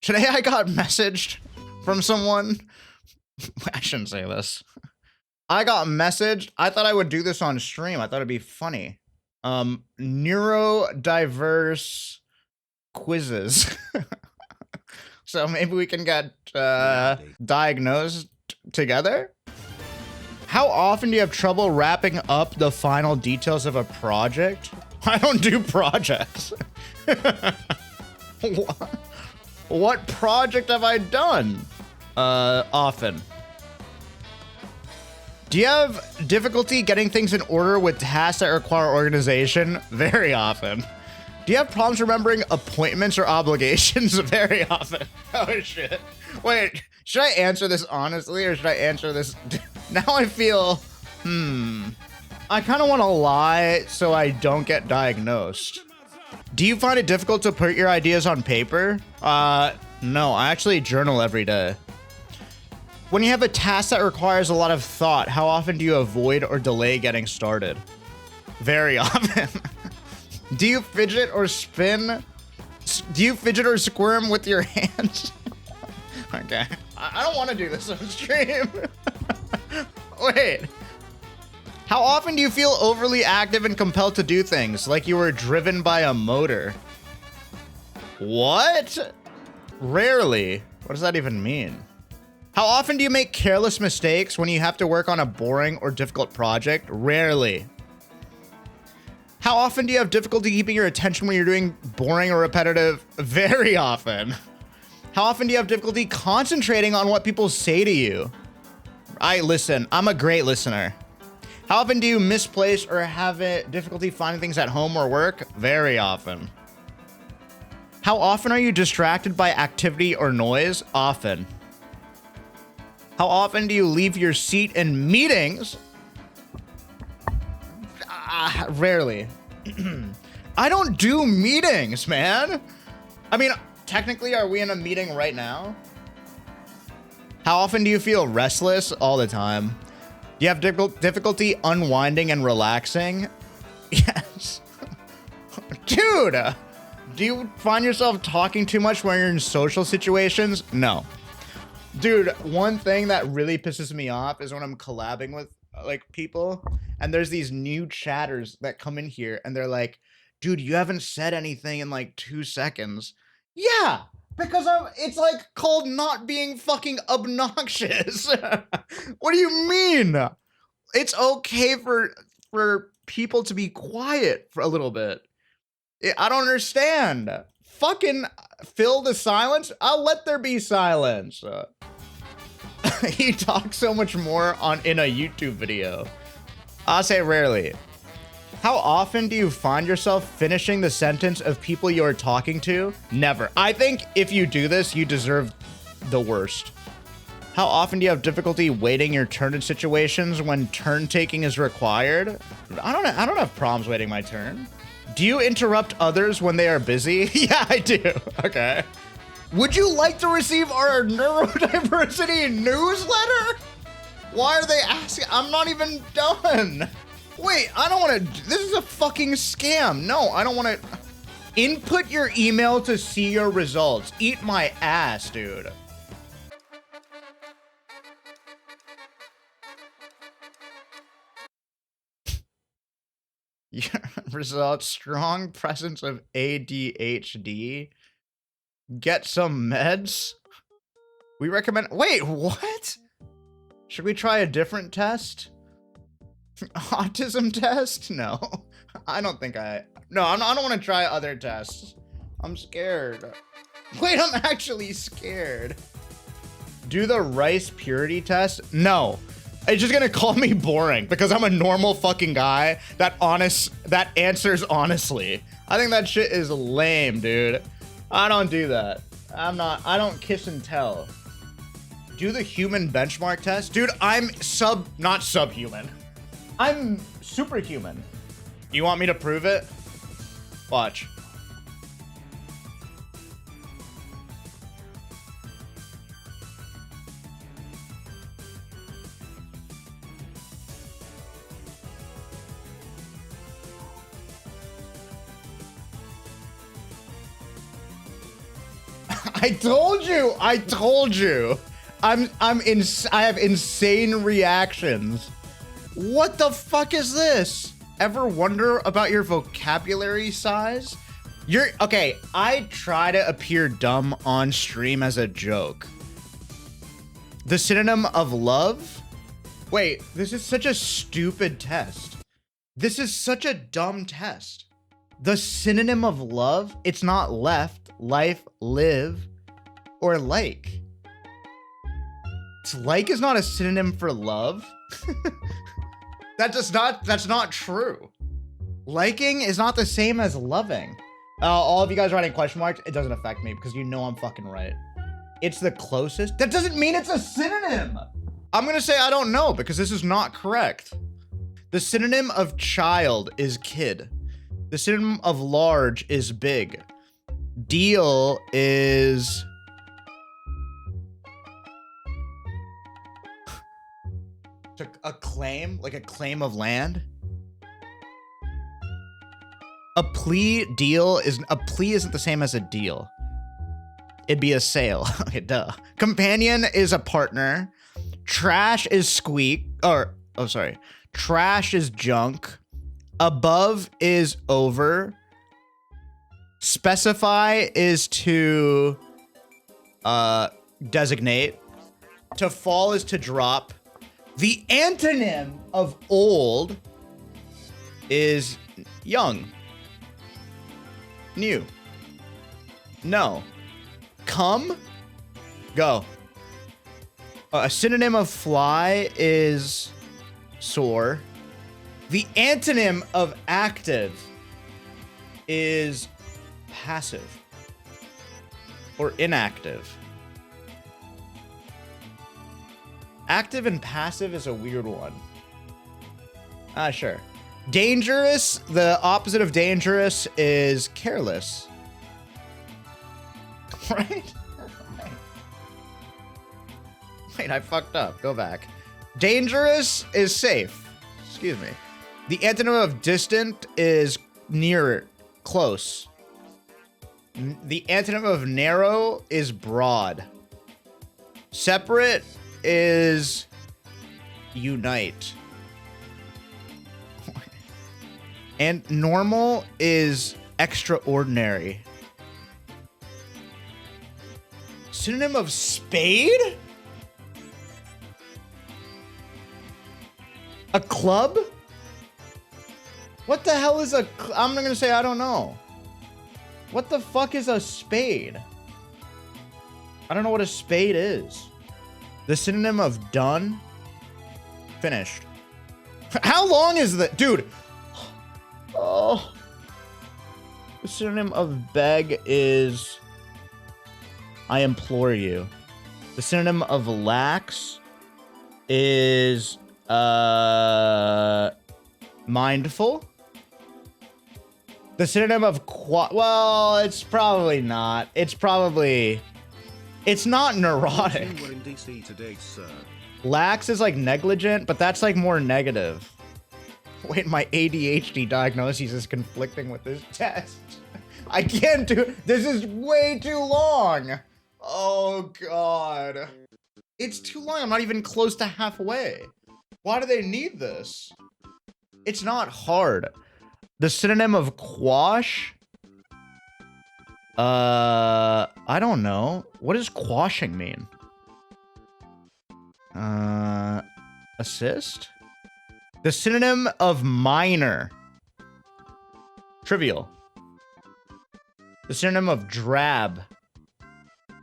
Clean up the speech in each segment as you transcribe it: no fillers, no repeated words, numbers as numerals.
Today I got messaged from someone. I shouldn't say this. I got messaged. I thought I would do this on stream. I thought it'd be funny. Neurodiverse quizzes. So maybe we can get diagnosed together. How often do you have trouble wrapping up the final details of a project? I don't do projects. What project have I done? Often. Do you have difficulty getting things in order with tasks that require organization? Very often. Do you have problems remembering appointments or obligations? Very often. Oh shit. Wait, should I answer this honestly or should I answer this? Now I feel, I kind of want to lie so I don't get diagnosed. Do you find it difficult to put your ideas on paper? No, I actually journal every day. When you have a task that requires a lot of thought, how often do you avoid or delay getting started? Very often. Do you fidget or spin? Do you fidget or squirm with your hands? Okay. I don't want to do this on stream. Wait. How often do you feel overly active and compelled to do things, like you were driven by a motor? What? Rarely. What does that even mean? How often do you make careless mistakes when you have to work on a boring or difficult project? Rarely. How often do you have difficulty keeping your attention when you're doing boring or repetitive? Very often. How often do you have difficulty concentrating on what people say to you? I listen. I'm a great listener. How often do you misplace or have difficulty finding things at home or work? Very often. How often are you distracted by activity or noise? Often. How often do you leave your seat in meetings? Rarely. I don't do meetings, man. I mean, technically, are we in a meeting right now? How often do you feel restless? All the time. Do you have difficulty unwinding and relaxing? Yes. Dude, do you find yourself talking too much when you're in social situations? No. Dude, one thing that really pisses me off is when I'm collabing with like people and there's these new chatters that come in here and they're like, dude, you haven't said anything in like 2 seconds. Yeah, because it's like called not being fucking obnoxious. What do you mean? It's okay for people to be quiet for a little bit. I don't understand. Fucking fill the silence. I'll let there be silence. He talks so much more in a YouTube video. I'll say rarely. How often do you find yourself finishing the sentence of people you're talking to? Never. I think if you do this, you deserve the worst. How often do you have difficulty waiting your turn in situations when turn taking is required? I don't have problems waiting my turn. Do you interrupt others when they are busy? Yeah, I do. Okay. Would you like to receive our neurodiversity newsletter? Why are they asking? I'm not even done. Wait, I don't want to. This is a fucking scam. No, I don't want to. Input your email to see your results. Eat my ass, dude. Your results, strong presence of ADHD. Get some meds. We recommend. Wait, what? Should we try a different test? Autism test? No, I don't think no, I don't want to try other tests. I'm scared. Wait, I'm actually scared. Do the rice purity test? No. It's just gonna call me boring because I'm a normal fucking guy that answers honestly. I think that shit is lame, dude. I don't do that. I don't kiss and tell. Do the human benchmark test? Dude, I'm not subhuman. I'm superhuman. You want me to prove it? Watch. I told you. I told you. I have insane reactions. What the fuck is this? Ever wonder about your vocabulary size? Okay, I try to appear dumb on stream as a joke. The synonym of love? Wait, this is such a stupid test. This is such a dumb test. The synonym of love? It's not left, life, live, or like. Like is not a synonym for love. That's not true. Liking is not the same as loving. All of you guys writing question marks, it doesn't affect me because you know I'm fucking right. It's the closest. That doesn't mean it's a synonym. I'm gonna say I don't know because this is not correct. The synonym of child is kid. The synonym of large is big. Deal is... a claim, like a claim of land. A plea isn't the same as a deal. It'd be a sale. Okay, duh. Companion is a partner. Trash is squeak, or, oh, sorry. Trash is junk. Above is over. Specify is to designate. To fall is to drop. The antonym of old is young. New. No. Come. Go. A synonym of fly is soar. The antonym of active is passive or inactive. Active and passive is a weird one. Sure. Dangerous, the opposite of dangerous is careless. Right? Wait, I fucked up. Go back. Dangerous is safe. Excuse me. The antonym of distant is near, close. The antonym of narrow is broad. Separate is unite. And normal is extraordinary. Synonym of spade? A club? What the hell is a I'm not gonna say I don't know. What the fuck is a spade? I don't know what a spade is. The synonym of done? Finished. How long is that? Dude. Oh. The synonym of beg is I implore you. The synonym of lax is mindful. The synonym of well, it's probably not. It's not neurotic. Lax is like negligent, but that's like more negative. Wait, my ADHD diagnosis is conflicting with this test. I can't do, this is way too long. Oh God. It's too long, I'm not even close to halfway. Why do they need this? It's not hard. The synonym of quash? I don't know. What does quashing mean? Assist? The synonym of minor. Trivial. The synonym of drab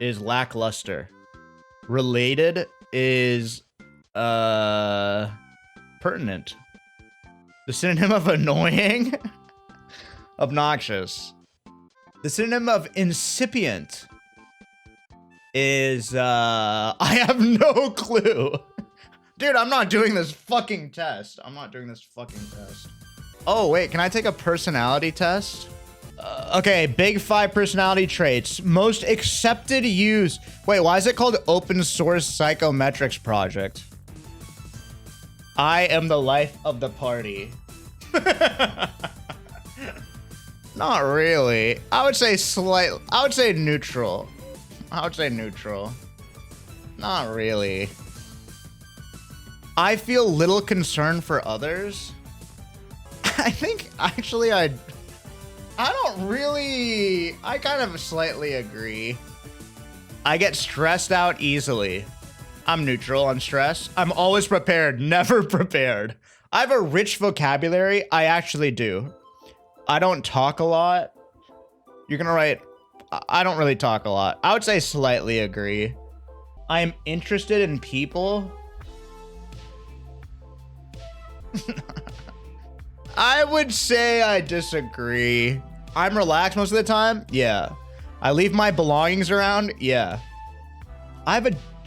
is lackluster. Related is pertinent. The synonym of annoying? Obnoxious. The synonym of incipient is I have no clue. Dude, I'm not doing this fucking test. I'm not doing this fucking test. Oh, wait, can I take a personality test? Okay, big 5 personality traits. Most accepted use. Wait, why is it called open source psychometrics project? I am the life of the party. Not really. I would say neutral. I would say neutral. Not really. I feel little concern for others. I think actually I kind of slightly agree. I get stressed out easily. I'm neutral on stress. I'm always prepared, never prepared. I have a rich vocabulary. I actually do. I don't talk a lot. You're gonna write, I don't really talk a lot. I would say slightly agree. I am interested in people. I would say I disagree. I'm relaxed most of the time. Yeah. I leave my belongings around. Yeah. I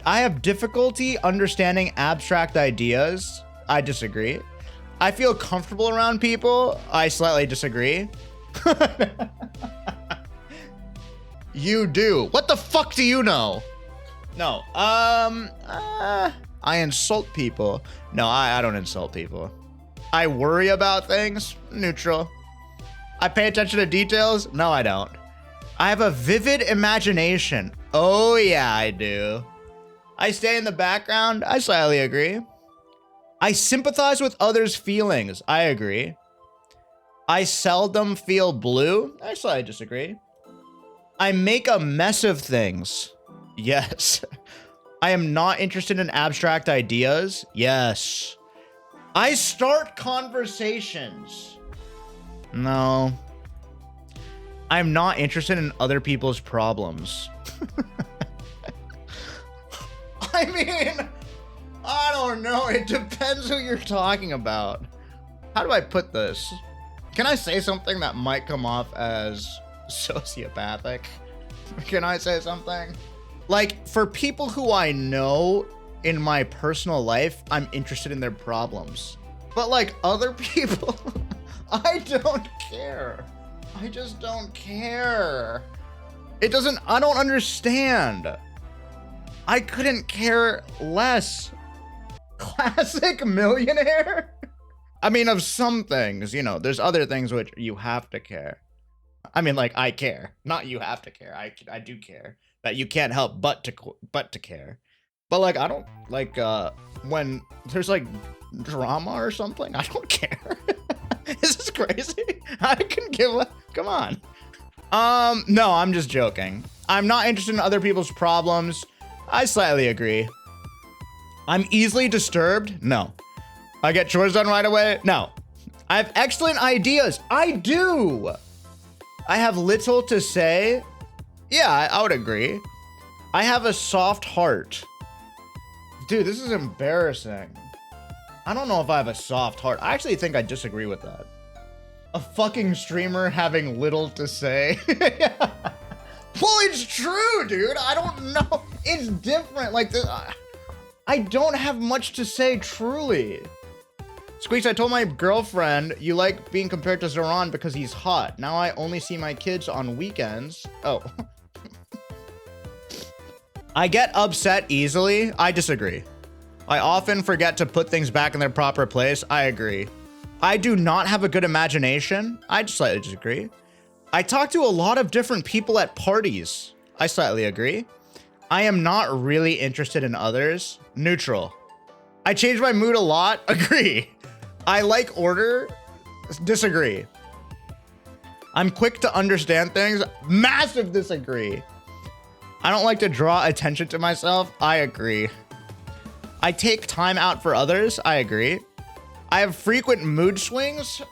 have difficulty understanding abstract ideas. I disagree. I feel comfortable around people. I slightly disagree. You do. What the fuck do you know? No. I insult people. No, I don't insult people. I worry about things. Neutral. I pay attention to details. No, I don't. I have a vivid imagination. Oh yeah, I do. I stay in the background. I slightly agree. I sympathize with others' feelings. I agree. I seldom feel blue. I slightly disagree. I make a mess of things. Yes. I am not interested in abstract ideas. Yes. I start conversations. No. I'm not interested in other people's problems. I mean, I don't know. It depends who you're talking about. How do I put this? Can I say something that might come off as sociopathic? Can I say something? Like, for people who I know in my personal life, I'm interested in their problems. But like other people, I don't care. I just don't care. I don't understand. I couldn't care less. Classic millionaire? I mean, of some things, you know, there's other things which you have to care. I mean, like, I care. Not you have to care. I do care. That you can't help but to care. But like, I don't, like, when there's like drama or something, I don't care. Is this crazy? I can give a, come on. No, I'm just joking. I'm not interested in other people's problems. I slightly agree. I'm easily disturbed. No. I get chores done right away. No. I have excellent ideas. I do. I have little to say. Yeah, I would agree. I have a soft heart. Dude, this is embarrassing. I don't know if I have a soft heart. I actually think I disagree with that. A fucking streamer having little to say. Well, it's true, dude. I don't know. It's different. Like, this, I don't have much to say, truly. Squeex, I told my girlfriend you like being compared to Zoran because he's hot. Now I only see my kids on weekends. Oh. I get upset easily. I disagree. I often forget to put things back in their proper place. I agree. I do not have a good imagination. I slightly disagree. I talk to a lot of different people at parties. I slightly agree. I am not really interested in others. Neutral. I change my mood a lot. Agree. I like order. Disagree. I'm quick to understand things. Massive disagree. I don't like to draw attention to myself. I agree. I take time out for others. I agree. I have frequent mood swings.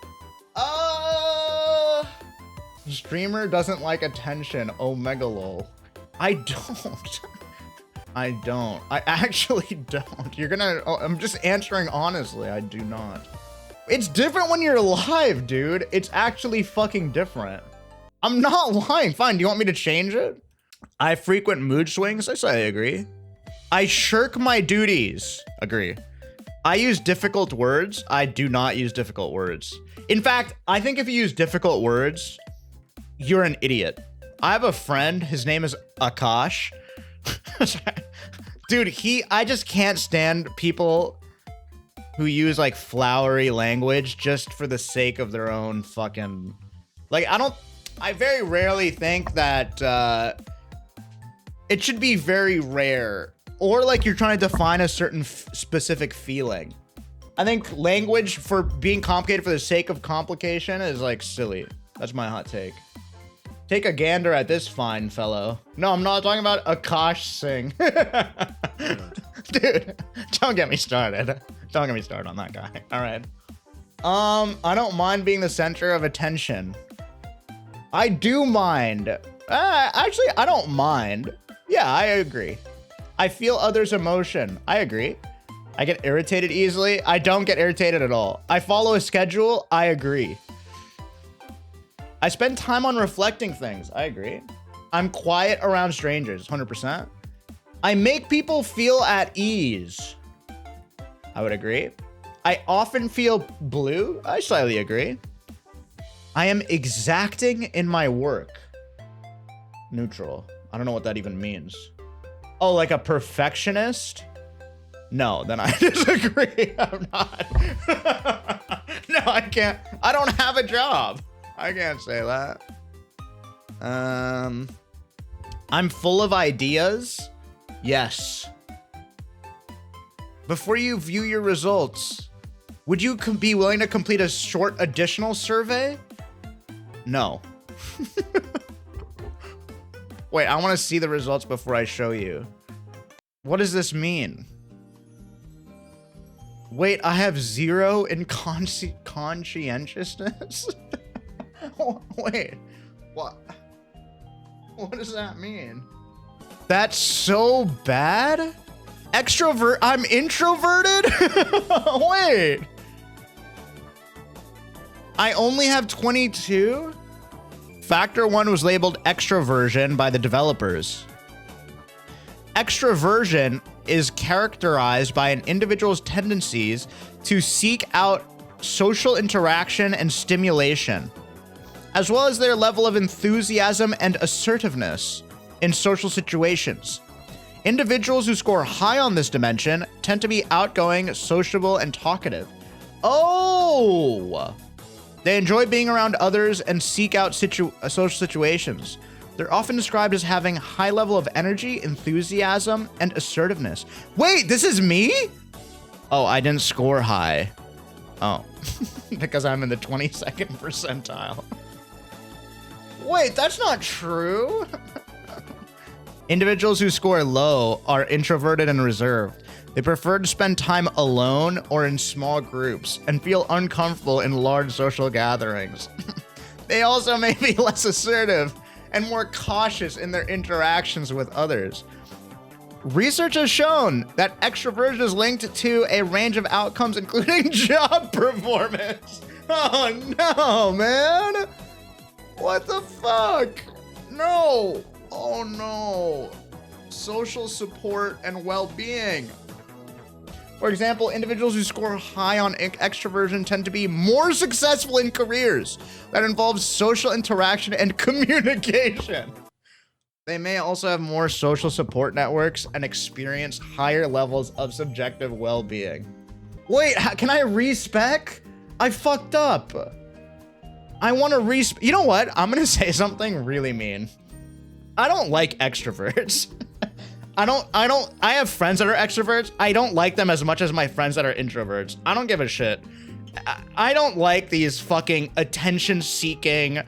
Streamer doesn't like attention. Omega lol. I don't. I don't. I actually don't. You're gonna, I'm just answering honestly. I do not. It's different when you're live, dude. It's actually fucking different. I'm not lying. Fine. Do you want me to change it? I have frequent mood swings. I say I agree. I shirk my duties. Agree. I use difficult words. I do not use difficult words. In fact, I think if you use difficult words, you're an idiot. I have a friend. His name is Akash. Dude, I just can't stand people who use like flowery language just for the sake of their own fucking, like, I very rarely think that It should be very rare. Or like you're trying to define a certain specific feeling. I think language for being complicated for the sake of complication is like silly. That's my hot take. Take a gander at this fine fellow. No, I'm not talking about Akash Singh. Dude, don't get me started. Don't get me started on that guy. All right. I don't mind being the center of attention. I do mind. Actually, I don't mind. Yeah, I agree. I feel others' emotion. I agree. I get irritated easily. I don't get irritated at all. I follow a schedule. I agree. I spend time on reflecting things. I agree. I'm quiet around strangers. 100%. I make people feel at ease. I would agree. I often feel blue. I slightly agree. I am exacting in my work. Neutral. I don't know what that even means. Oh, like a perfectionist? No, then I disagree. I'm not. No, I can't. I don't have a job. I can't say that. I'm full of ideas. Yes. Before you view your results, would you be willing to complete a short additional survey? No. Wait, I want to see the results before I show you. What does this mean? Wait, I have 0 in conscientiousness? Wait, what? What does that mean? That's so bad? I'm introverted? Wait. I only have 22? Factor 1 was labeled extroversion by the developers. Extroversion is characterized by an individual's tendencies to seek out social interaction and stimulation, as well as their level of enthusiasm and assertiveness in social situations. Individuals who score high on this dimension tend to be outgoing, sociable, and talkative. Oh! They enjoy being around others and seek out social situations. They're often described as having high level of energy, enthusiasm, and assertiveness. Wait, this is me? Oh, I didn't score high. Oh, because I'm in the 22nd percentile. Wait, that's not true. Individuals who score low are introverted and reserved. They prefer to spend time alone or in small groups and feel uncomfortable in large social gatherings. They also may be less assertive and more cautious in their interactions with others. Research has shown that extroversion is linked to a range of outcomes, including job performance. Oh no, man. What the fuck? No. Oh no. Social support and well-being. For example, individuals who score high on extroversion tend to be more successful in careers that involve social interaction and communication. They may also have more social support networks and experience higher levels of subjective well-being. Wait, can I respec? I fucked up. I want to respec. You know what? I'm going to say something really mean. I don't like extroverts. I have friends that are extroverts. I don't like them as much as my friends that are introverts. I don't give a shit. I don't like these fucking attention-seeking,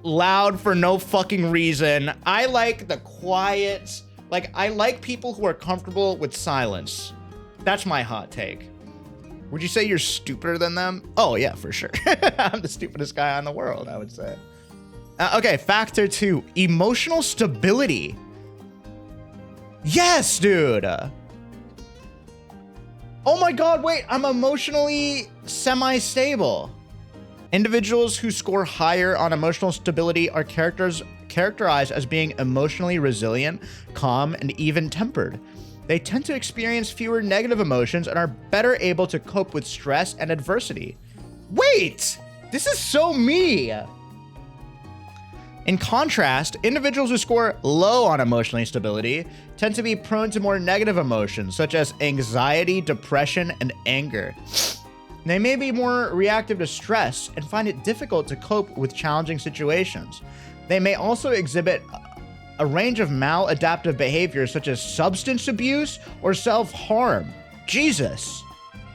loud for no fucking reason. I like the quiet. Like, I like people who are comfortable with silence. That's my hot take. Would you say you're stupider than them? Oh, yeah, for sure. I'm the stupidest guy in the world, I would say. Okay, factor 2, emotional stability. Yes, dude. Oh my God, wait, I'm emotionally semi-stable. Individuals who score higher on emotional stability are characterized as being emotionally resilient, calm, and even-tempered. They tend to experience fewer negative emotions and are better able to cope with stress and adversity. Wait, this is so me. In contrast, individuals who score low on emotional stability tend to be prone to more negative emotions, such as anxiety, depression, and anger. They may be more reactive to stress and find it difficult to cope with challenging situations. They may also exhibit a range of maladaptive behaviors such as substance abuse or self-harm. Jesus.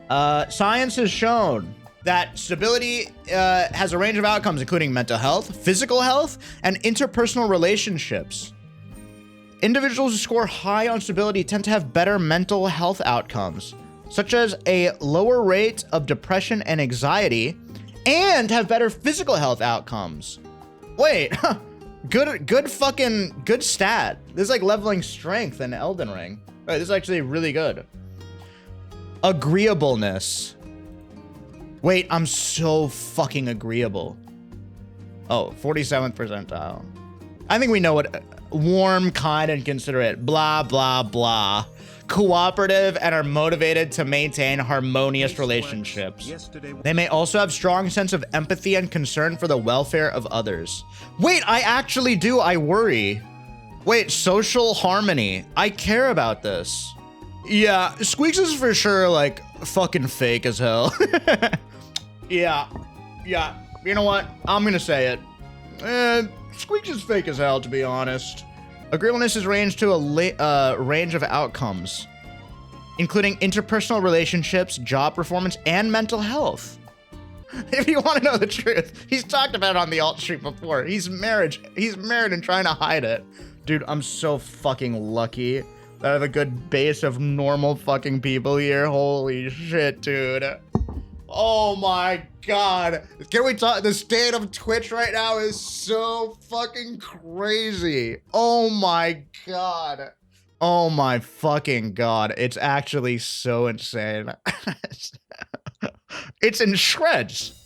Science has shown that stability has a range of outcomes, including mental health, physical health, and interpersonal relationships. Individuals who score high on stability tend to have better mental health outcomes, such as a lower rate of depression and anxiety, and have better physical health outcomes. Wait, good stat. This is like leveling strength in Elden Ring. Right, this is actually really good. Agreeableness. Wait, I'm so fucking agreeable. Oh, 47th percentile. I think we know what warm, kind, and considerate, blah, blah, blah. Cooperative and are motivated to maintain harmonious relationships. They may also have strong sense of empathy and concern for the welfare of others. Wait, I actually do. I worry. Wait, social harmony. I care about this. Yeah, Squeex is for sure like fucking fake as hell. Yeah. You know what? I'm gonna say it. Squeex is fake as hell, to be honest. Agreeableness is ranged to a range of outcomes, including interpersonal relationships, job performance, and mental health. If you want to know the truth, he's talked about it on the alt stream before. He's married and trying to hide it. Dude, I'm so fucking lucky that I have a good base of normal fucking people here. Holy shit, dude. Oh my God. Can we talk? The state of Twitch right now is so fucking crazy. Oh my God. Oh my fucking God. It's actually so insane. It's in shreds.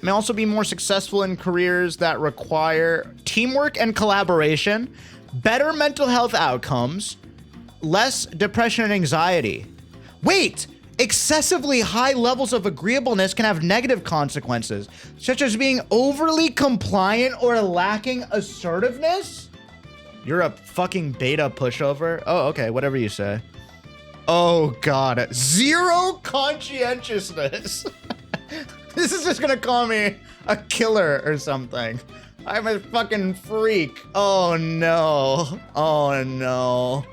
May also be more successful in careers that require teamwork and collaboration, better mental health outcomes, less depression and anxiety. Wait! Excessively high levels of agreeableness can have negative consequences, such as being overly compliant or lacking assertiveness? You're a fucking beta pushover? Oh, okay, whatever you say. Oh God, zero conscientiousness. This is just gonna call me a killer or something. I'm a fucking freak. Oh no, oh no.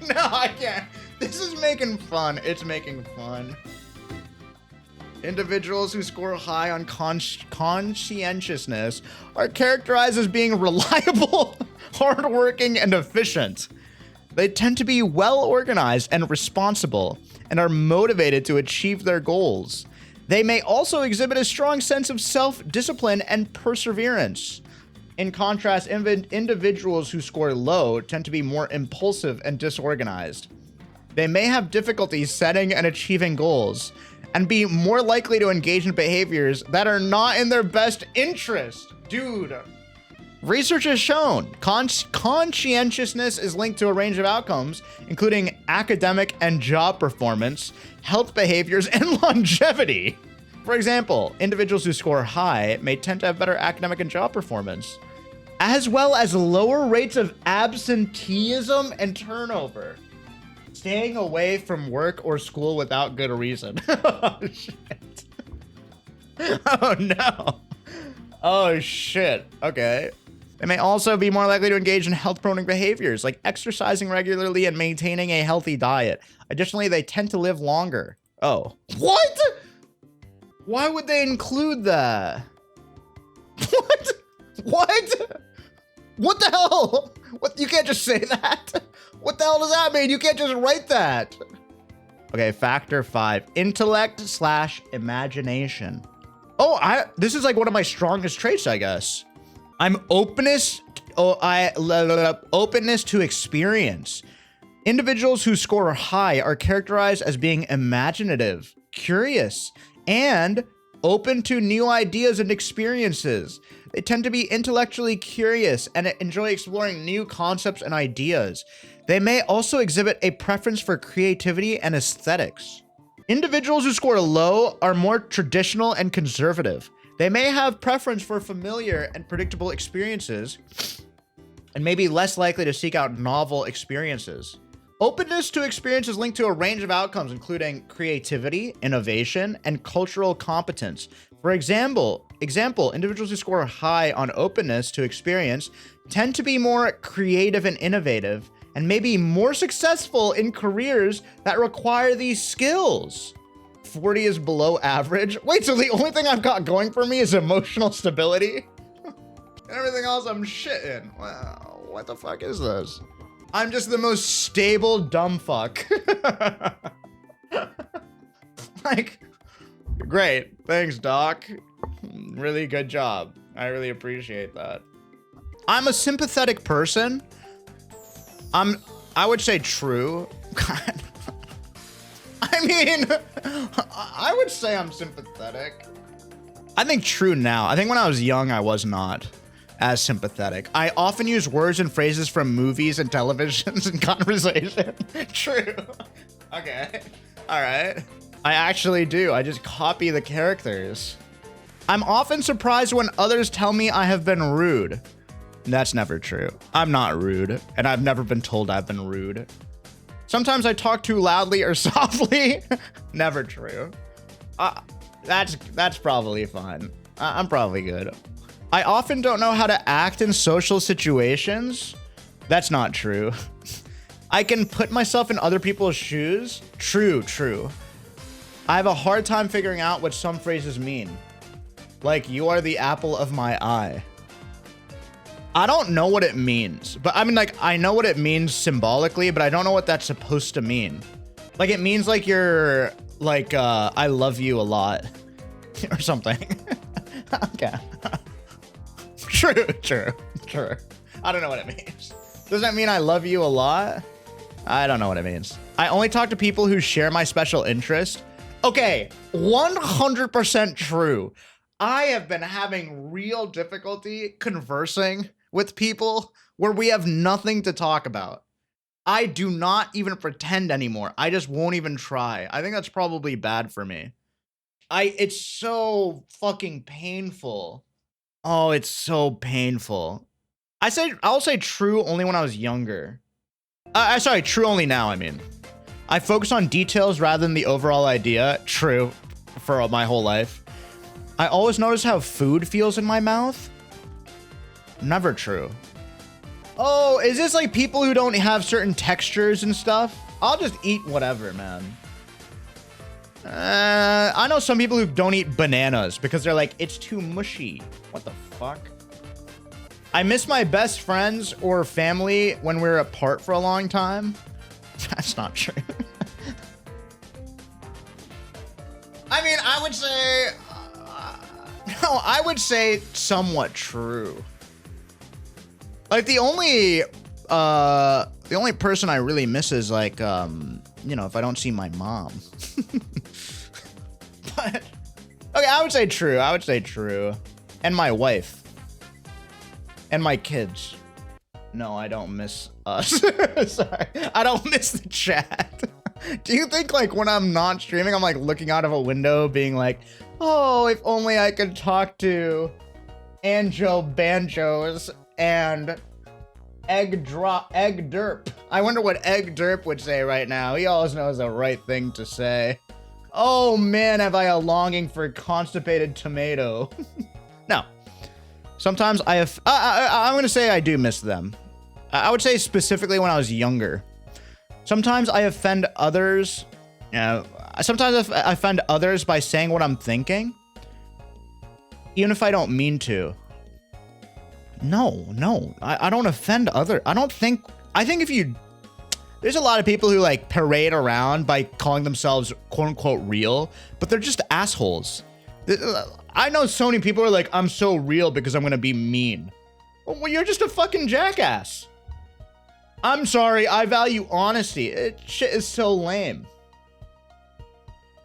No, I can't. This is making fun. It's making fun. Individuals who score high on conscientiousness are characterized as being reliable, hardworking, and efficient. They tend to be well organized and responsible and are motivated to achieve their goals. They may also exhibit a strong sense of self-discipline and perseverance. In contrast, individuals who score low tend to be more impulsive and disorganized. They may have difficulty setting and achieving goals and be more likely to engage in behaviors that are not in their best interest. Dude. Research has shown conscientiousness is linked to a range of outcomes, including academic and job performance, health behaviors, and longevity. For example, individuals who score high may tend to have better academic and job performance, as well as lower rates of absenteeism and turnover. Staying away from work or school without good reason. Oh, shit. Oh, no. Oh, shit. Okay. They may also be more likely to engage in health-promoting behaviors, like exercising regularly and maintaining a healthy diet. Additionally, they tend to live longer. Oh. What? Why would they include that? What? What? What the hell? What? You can't just say that. What the hell does that mean? You can't just write that. Okay, factor 5, intellect/imagination. Oh, this is like one of my strongest traits, I guess. I'm openness to experience. Individuals who score high are characterized as being imaginative, curious, and open to new ideas and experiences. They tend to be intellectually curious and enjoy exploring new concepts and ideas. They may also exhibit a preference for creativity and aesthetics. Individuals who score low are more traditional and conservative. They may have preference for familiar and predictable experiences and may be less likely to seek out novel experiences. Openness to experience is linked to a range of outcomes, including creativity, innovation, and cultural competence. For example, Example, individuals who score high on openness to experience tend to be more creative and innovative, and maybe more successful in careers that require these skills. 40 is below average. Wait, so the only thing I've got going for me is emotional stability? Everything else I'm shitting. Wow, what the fuck is this? I'm just the most stable dumb fuck. Like, great. Thanks, Doc. Really good job. I really appreciate that. I'm a sympathetic person. I would say true. God. I mean, I would say I'm sympathetic. I think true now. I think when I was young, I was not as sympathetic. I often use words and phrases from movies and televisions in conversation. True. Okay. All right. I actually do. I just copy the characters. I'm often surprised when others tell me I have been rude. That's never true. I'm not rude, and I've never been told I've been rude. Sometimes I talk too loudly or softly. Never true. That's probably fine. I'm probably good. I often don't know how to act in social situations. That's not true. I can put myself in other people's shoes. True, true. I have a hard time figuring out what some phrases mean. Like, you are the apple of my eye. I don't know what it means, but I mean, like, I know what it means symbolically, but I don't know what that's supposed to mean. Like, it means like you're like, I love you a lot or something. Okay. True, true, true. I don't know what it means. Does that mean I love you a lot? I don't know what it means. I only talk to people who share my special interest. Okay, 100% true. I have been having real difficulty conversing with people where we have nothing to talk about. I do not even pretend anymore. I just won't even try. I think that's probably bad for me. It's so fucking painful. Oh, it's so painful. I'll say true only when I was younger. Sorry, true only now, I mean. I focus on details rather than the overall idea. True, for my whole life. I always notice how food feels in my mouth. Never true. Oh, is this like people who don't have certain textures and stuff? I'll just eat whatever, man. I know some people who don't eat bananas because they're like, it's too mushy. What the fuck? I miss my best friends or family when we're apart for a long time. That's not true. I mean, I would say... no, I would say somewhat true. Like, the only person I really miss is, like, you know, if I don't see my mom. But, okay, I would say true. I would say true. And my wife. And my kids. No, I don't miss us. Sorry. I don't miss the chat. Do you think, like, when I'm not streaming, I'm, like, looking out of a window being like, oh, if only I could talk to Anjo Banjos and Egg Derp. I wonder what Egg Derp would say right now. He always knows the right thing to say. Oh, man, have I a longing for constipated tomato. No. Sometimes I'm going to say I do miss them. I would say specifically when I was younger. Sometimes I offend others. Sometimes I offend others by saying what I'm thinking. Even if I don't mean to. No. I don't offend others. I think if you... There's a lot of people who, like, parade around by calling themselves quote-unquote real, but they're just assholes. I know so many people are like, I'm so real because I'm gonna be mean. Well, you're just a fucking jackass. I'm sorry, I value honesty. Shit is so lame.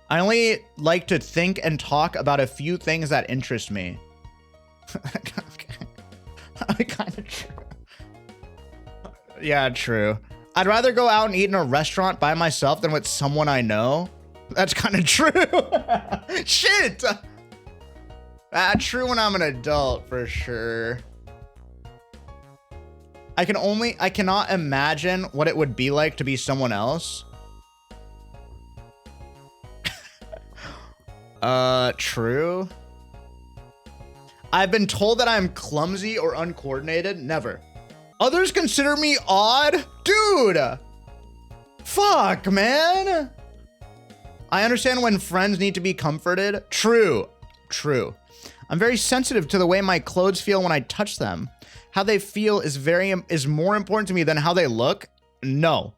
I only like to think and talk about a few things that interest me. Kind of true. Yeah, true. I'd rather go out and eat in a restaurant by myself than with someone I know. That's kind of true. Shit. True when I'm an adult, for sure. I cannot imagine what it would be like to be someone else. True. I've been told that I'm clumsy or uncoordinated. Never. Others consider me odd? Dude! Fuck, man! I understand when friends need to be comforted. True. True. I'm very sensitive to the way my clothes feel when I touch them. How they feel is more important to me than how they look. No.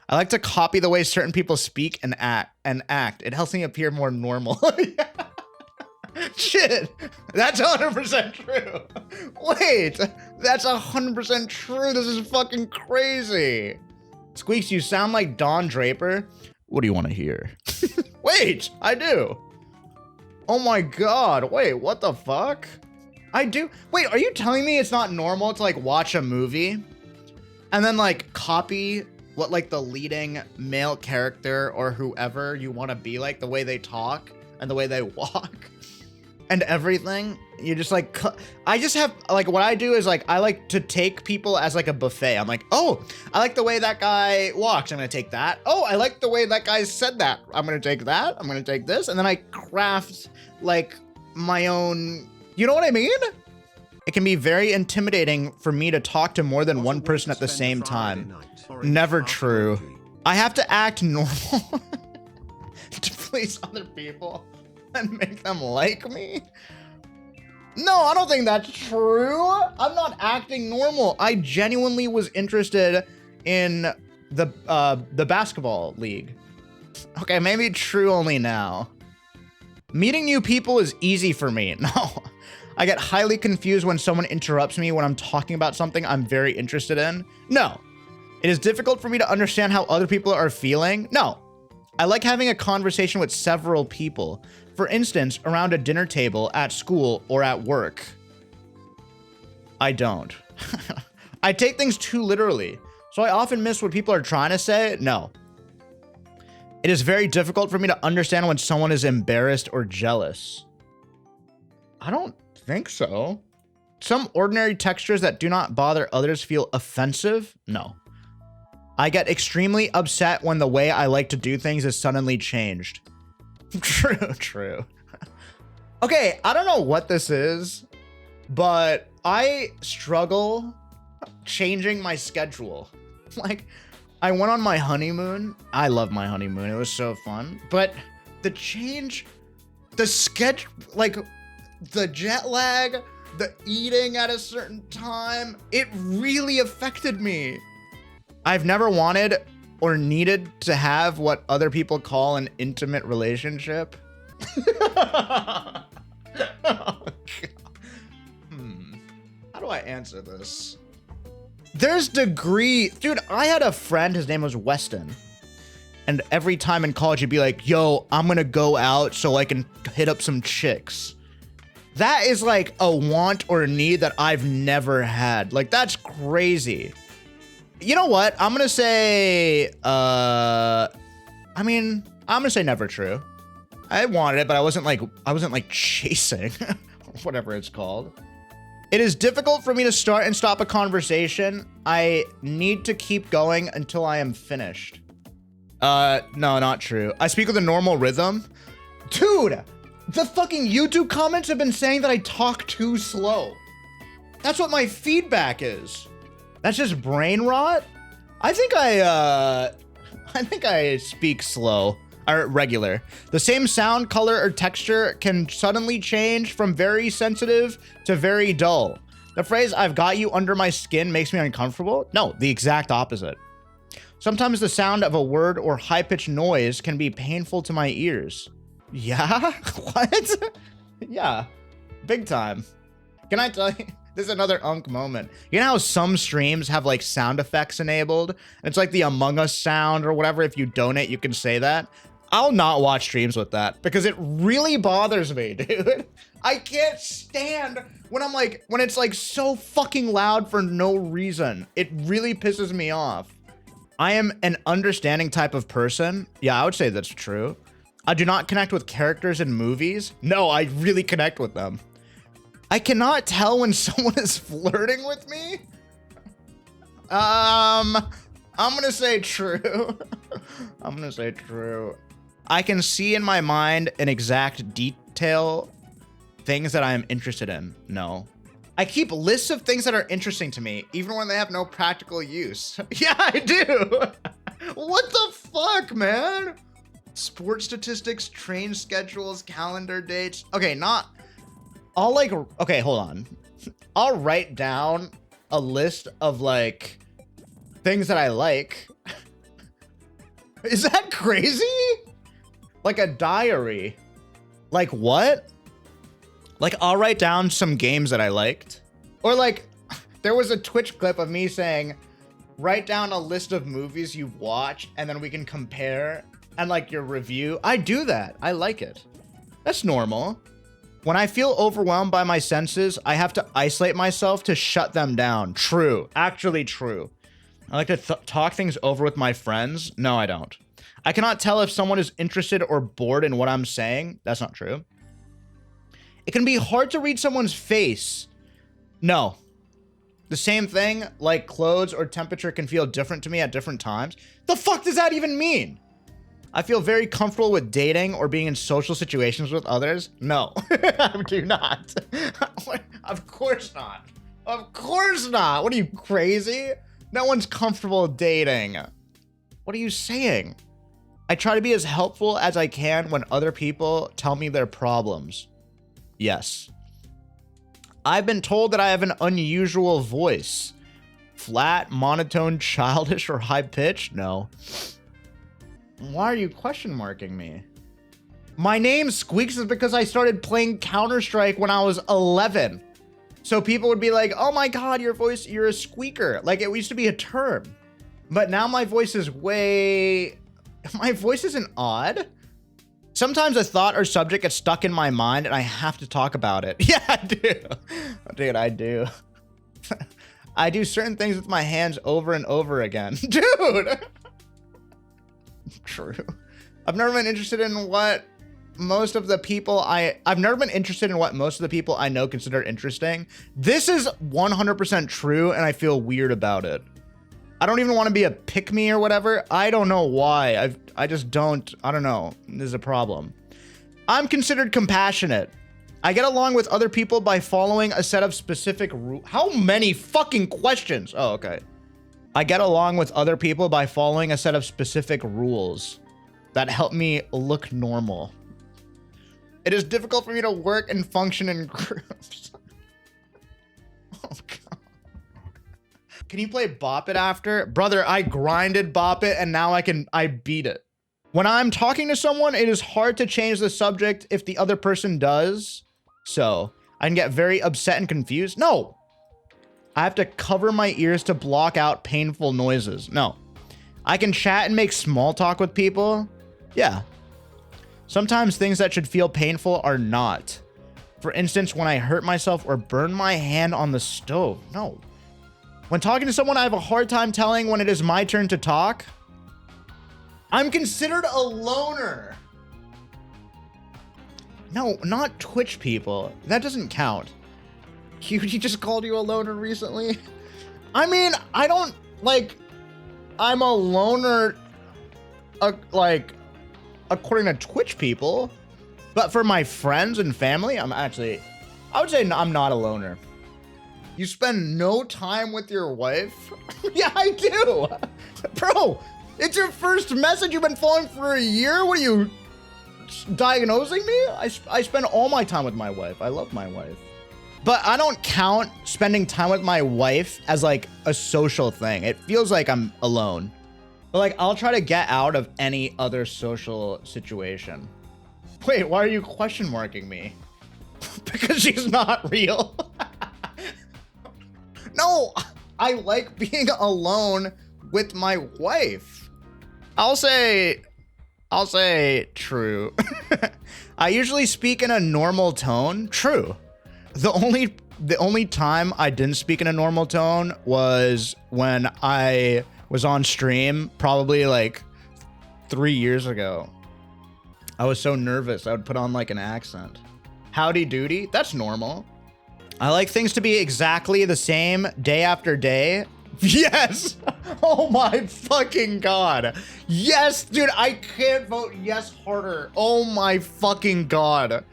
I like to copy the way certain people speak and act. It helps me appear more normal. Shit, that's 100% true. Wait, that's 100% true. This is fucking crazy. Squeex, you sound like Don Draper. What do you want to hear? Wait, I do. Oh my God, wait, what the fuck? I do. Wait, are you telling me it's not normal to like watch a movie and then like copy what like the leading male character or whoever you want to be like, the way they talk and the way they walk and everything? You just like, I just have like, what I do is like, I like to take people as like a buffet. I'm like, oh, I like the way that guy walks. I'm going to take that. Oh, I like the way that guy said that. I'm going to take that. I'm going to take this. And then I craft like my own, you know what I mean? It can be very intimidating for me to talk to more than one person at the same time. Never true. I have to act normal to please other people and make them like me. No, I don't think that's true. I'm not acting normal. I genuinely was interested in the basketball league. Okay, maybe true only now. Meeting new people is easy for me. No. I get highly confused when someone interrupts me when I'm talking about something I'm very interested in. No. It is difficult for me to understand how other people are feeling. No. I like having a conversation with several people. For instance, around a dinner table, at school, or at work. I don't. I take things too literally, so I often miss what people are trying to say. No. It is very difficult for me to understand when someone is embarrassed or jealous. I don't think so. Some ordinary textures that do not bother others feel offensive? No. I get extremely upset when the way I like to do things is suddenly changed. True, true. Okay, I don't know what this is, but I struggle changing my schedule. Like, I went on my honeymoon. I love my honeymoon. It was so fun. But the schedule, like the jet lag, the eating at a certain time, it really affected me. I've never wanted or needed to have what other people call an intimate relationship. Oh, God. How do I answer this? There's degree. Dude, I had a friend, his name was Weston. And every time in college, he'd be like, yo, I'm gonna go out so I can hit up some chicks. That is like a want or a need that I've never had. Like, that's crazy. You know what? I'm gonna say, I'm gonna say never true. I wanted it, but I wasn't like chasing, whatever it's called. It is difficult for me to start and stop a conversation. I need to keep going until I am finished. No, not true. I speak with a normal rhythm. Dude, the fucking YouTube comments have been saying that I talk too slow. That's what my feedback is. That's just brain rot. I think I speak slow or regular. The same sound, color, or texture can suddenly change from very sensitive to very dull. The phrase, I've got you under my skin, makes me uncomfortable. No, the exact opposite. Sometimes the sound of a word or high-pitched noise can be painful to my ears. Yeah? What? Yeah, big time. Can I tell you? This is another unk moment. You know how some streams have like sound effects enabled? And it's like the Among Us sound or whatever. If you donate, you can say that. I'll not watch streams with that because it really bothers me, dude. I can't stand when it's like so fucking loud for no reason. It really pisses me off. I am an understanding type of person. Yeah, I would say that's true. I do not connect with characters in movies. No, I really connect with them. I cannot tell when someone is flirting with me. I'm gonna say true. I'm gonna say true. I can see in my mind an exact detail things that I am interested in. No. I keep lists of things that are interesting to me, even when they have no practical use. Yeah, I do. What the fuck, man? Sports statistics, train schedules, calendar dates. Okay, okay, hold on. I'll write down a list of like things that I like. Is that crazy? Like a diary. Like what? Like I'll write down some games that I liked. Or like there was a Twitch clip of me saying, write down a list of movies you've watched and then we can compare and like your review. I do that. I like it. That's normal. When I feel overwhelmed by my senses, I have to isolate myself to shut them down. True. Actually true. I like to talk things over with my friends. No, I don't. I cannot tell if someone is interested or bored in what I'm saying. That's not true. It can be hard to read someone's face. No. The same thing, like clothes or temperature can feel different to me at different times. The fuck does that even mean? I feel very comfortable with dating or being in social situations with others. No, I do not. Of course not. Of course not. What are you, crazy? No one's comfortable dating. What are you saying? I try to be as helpful as I can when other people tell me their problems. Yes. I've been told that I have an unusual voice. Flat, monotone, childish, or high-pitched? No. Why are you question marking me? My name Squeex is because I started playing Counter-Strike when I was 11. So people would be like, oh my God, your voice, you're a squeaker. Like it used to be a term. But now my voice is my voice isn't odd. Sometimes a thought or subject gets stuck in my mind and I have to talk about it. Yeah, I do. Dude, I do. I do certain things with my hands over and over again. Dude. True. I've never been interested in what most of the people I've never been interested in what most of the people I know consider interesting. This is 100% true and I feel weird about it. I don't even want to be a pick-me or whatever. I don't know why. I just don't. I don't know. There's a problem. I'm considered compassionate. I get along with other people by following a set of specific rules. How many fucking questions? Oh, okay. I get along with other people by following a set of specific rules that help me look normal. It is difficult for me to work and function in groups. Oh, God. Can you play Bop It after? Brother, I grinded Bop It and now I beat it. When I'm talking to someone, it is hard to change the subject if the other person does. So I can get very upset and confused. No. I have to cover my ears to block out painful noises. No. I can chat and make small talk with people. Yeah. Sometimes things that should feel painful are not. For instance, when I hurt myself or burn my hand on the stove. No. When talking to someone, I have a hard time telling when it is my turn to talk. I'm considered a loner. No, not Twitch people. That doesn't count. He just called you a loner recently? I mean, I don't, like, I'm a loner, like, according to Twitch people. But for my friends and family, I would say I'm not a loner. You spend no time with your wife? Yeah, I do. Bro, it's your first message. You've been following for a year? What are you, diagnosing me? I spend all my time with my wife. I love my wife. But I don't count spending time with my wife as like a social thing. It feels like I'm alone. But like, I'll try to get out of any other social situation. Wait, why are you question marking me? Because she's not real. No, I like being alone with my wife. I'll say true. I usually speak in a normal tone. True. The only time I didn't speak in a normal tone was when I was on stream, probably like 3 years ago. I was so nervous, I would put on like an accent. Howdy doody, that's normal. I like things to be exactly the same day after day. Yes! Oh my fucking God. Yes, dude, I can't vote yes harder. Oh my fucking God.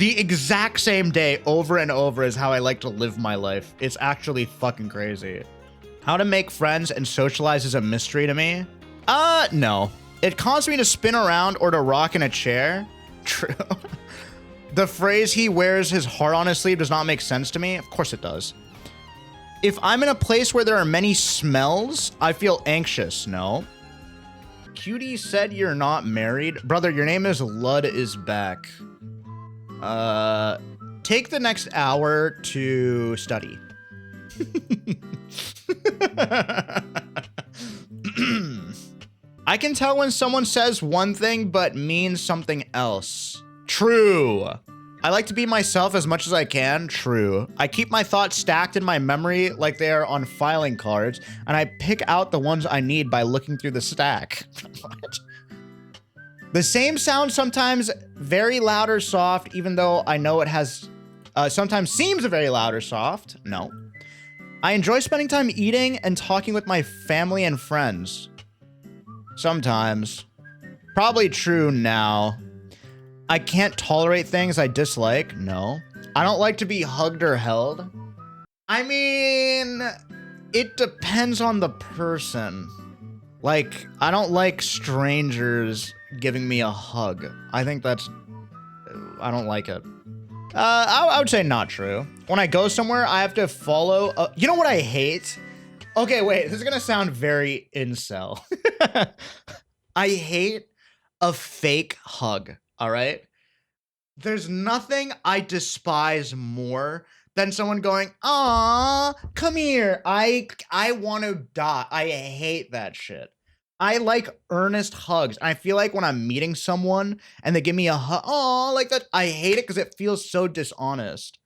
The exact same day over and over is how I like to live my life. It's actually fucking crazy. How to make friends and socialize is a mystery to me. No. It caused me to spin around or to rock in a chair. True. The phrase he wears his heart on his sleeve does not make sense to me. Of course it does. If I'm in a place where there are many smells, I feel anxious. No. Cutie said you're not married. Brother, your name is Lud is back. Take the next hour to study. I can tell when someone says one thing but means something else. True. I like to be myself as much as I can. True. I keep my thoughts stacked in my memory like they are on filing cards, and I pick out the ones I need by looking through the stack. What? The same sound sometimes very loud or soft, even though I know it has sometimes seems very loud or soft. No. I enjoy spending time eating and talking with my family and friends. Sometimes. Probably true now. I can't tolerate things I dislike. No. I don't like to be hugged or held. I mean, it depends on the person. Like, I don't like strangers giving me a hug. I think that's... I don't like it. I would say not true. When I go somewhere, I have to follow... you know what I hate? Okay, wait. This is gonna sound very incel. I hate a fake hug, all right? There's nothing I despise more than someone going, "Aw, come here." I want to die. I hate that shit. I like earnest hugs. I feel like when I'm meeting someone and they give me a hug, "Aw," like that, I hate it because it feels so dishonest.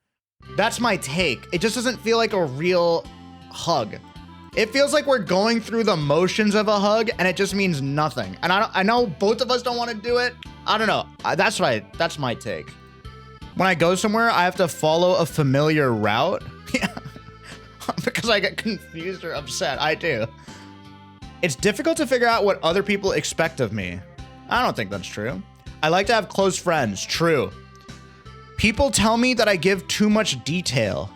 That's my take. It just doesn't feel like a real hug. It feels like we're going through the motions of a hug and it just means nothing. And I know both of us don't want to do it. I don't know. That's my take. When I go somewhere, I have to follow a familiar route. Yeah. Because I get confused or upset. I do. It's difficult to figure out what other people expect of me. I don't think that's true. I like to have close friends. True. People tell me that I give too much detail.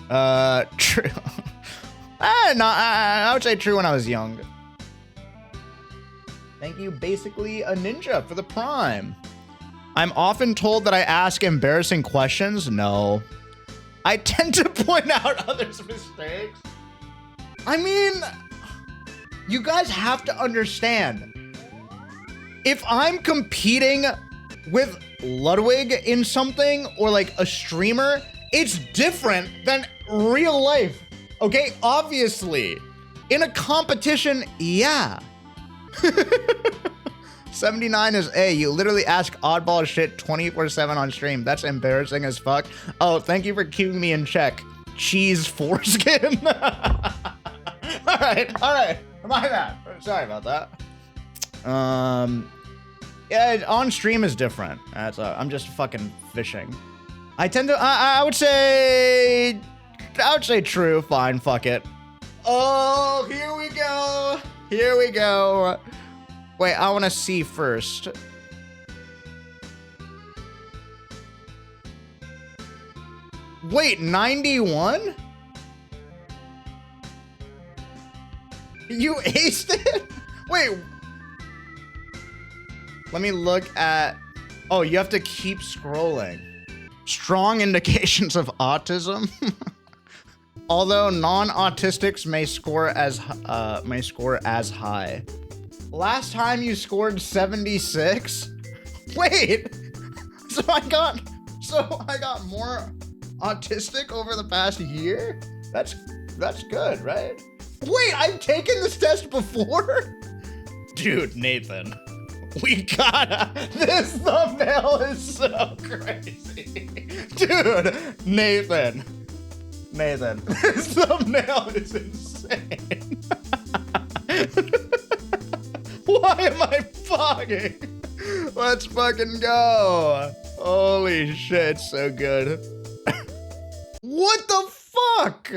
True. I would say true when I was young. Thank you, basically a ninja, for the prime. I'm often told that I ask embarrassing questions. No. I tend to point out others' mistakes. I mean, you guys have to understand. If I'm competing with Ludwig in something or like a streamer, it's different than real life, okay? Obviously. In a competition, yeah. 79 is A. You literally ask oddball shit 24/7 on stream. That's embarrassing as fuck. Oh, thank you for keeping me in check. Cheese foreskin. All right. My bad. Sorry about that. Yeah, on stream is different. I'm just fucking fishing. I tend to, I would say true. Fine, fuck it. Oh, here we go. Here we go. Wait, I want to see first. Wait, 91? You aced it? Wait. Let me look at, oh, you have to keep scrolling. Strong indications of autism. Although non-autistics may score as high. Last time you scored 76? Wait. So I got more autistic over the past year? That's good, right? Wait, I've taken this test before? Dude, Nathan. We gotta. This thumbnail is so crazy. Dude, Nathan. This thumbnail is insane. Why am I fogging? Let's fucking go. Holy shit, so good. What the fuck?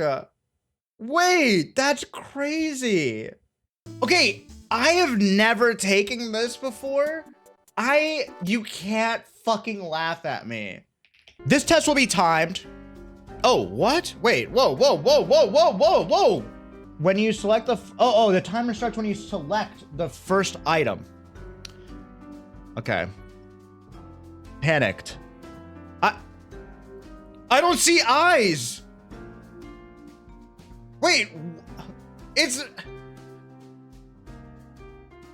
Wait, that's crazy. Okay, I have never taken this before. You can't fucking laugh at me. This test will be timed. Oh, what? Wait, whoa, whoa, whoa, whoa, whoa, whoa, whoa. When you select the, the timer starts when you select the first item. Okay. Panicked. I don't see eyes. Wait, it's,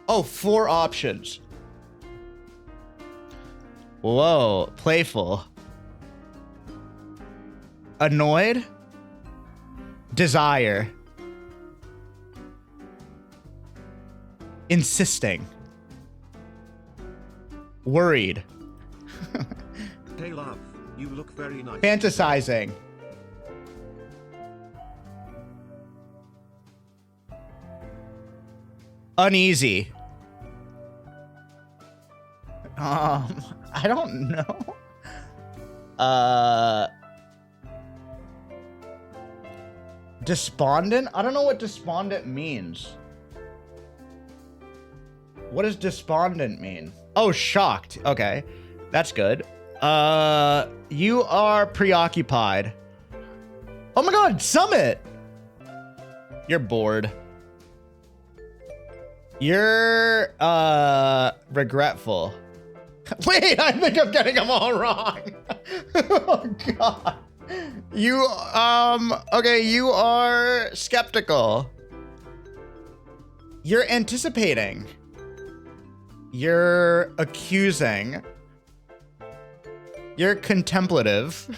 oh, 4 options. Whoa, playful. Annoyed. Desire. Insisting. Worried. Hey love, you look very nice. Fantasizing. Uneasy. I don't know. Despondent? I don't know what despondent means. What does despondent mean? Oh, shocked. Okay. That's good. You are preoccupied. Oh my god, Summit! You're bored. You're, regretful. Wait, I think I'm getting them all wrong. Oh god. You, okay, you are skeptical. You're anticipating. You're accusing. You're contemplative.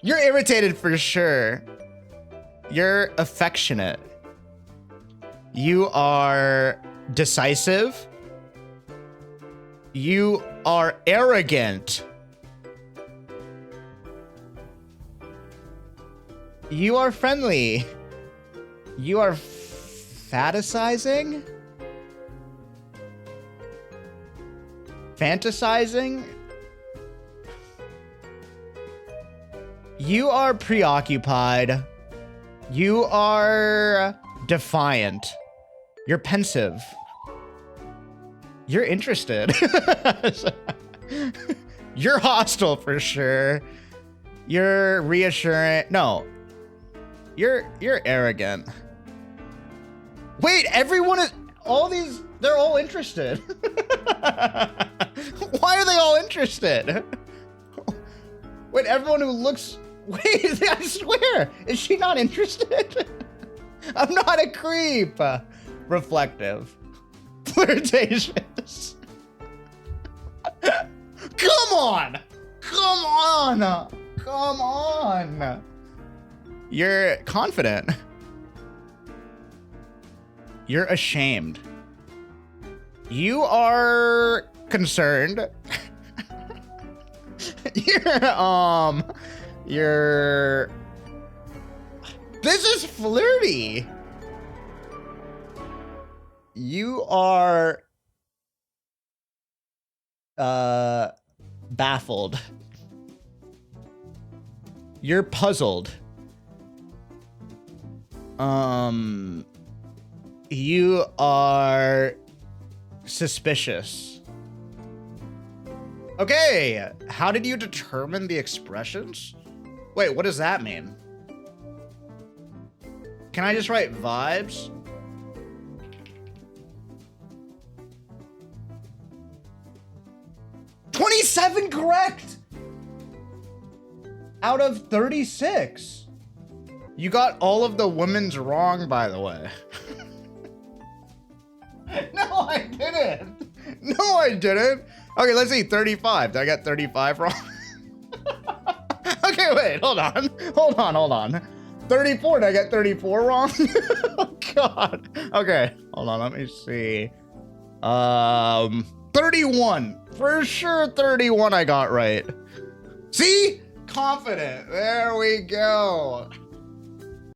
You're irritated for sure. You're affectionate. You are decisive. You are arrogant. You are friendly. You are fantasizing? Fantasizing? You are preoccupied. You are defiant. You're pensive. You're interested. You're hostile for sure. You're reassuring. No. You're arrogant. Wait, everyone is, all these, they're all interested. Why are they all interested? Wait, everyone who looks, wait, I swear, is she not interested? I'm not a creep. Reflective. Flirtatious. Come on! Come on! Come on! You're confident. You're ashamed. You are concerned. You're... This is flirty. You are... baffled. You're puzzled. You are suspicious. Okay, how did you determine the expressions? Wait, what does that mean? Can I just write vibes? $27 correct! Out of 36. You got all of the women's wrong, by the way. No, I didn't. No, I didn't. Okay, let's see, 35. Did I get 35 wrong? Okay, wait, hold on. Hold on. 34, did I get 34 wrong? Oh, God. Okay, hold on, let me see. 31. For sure, 31 I got right. See? Confident. There we go.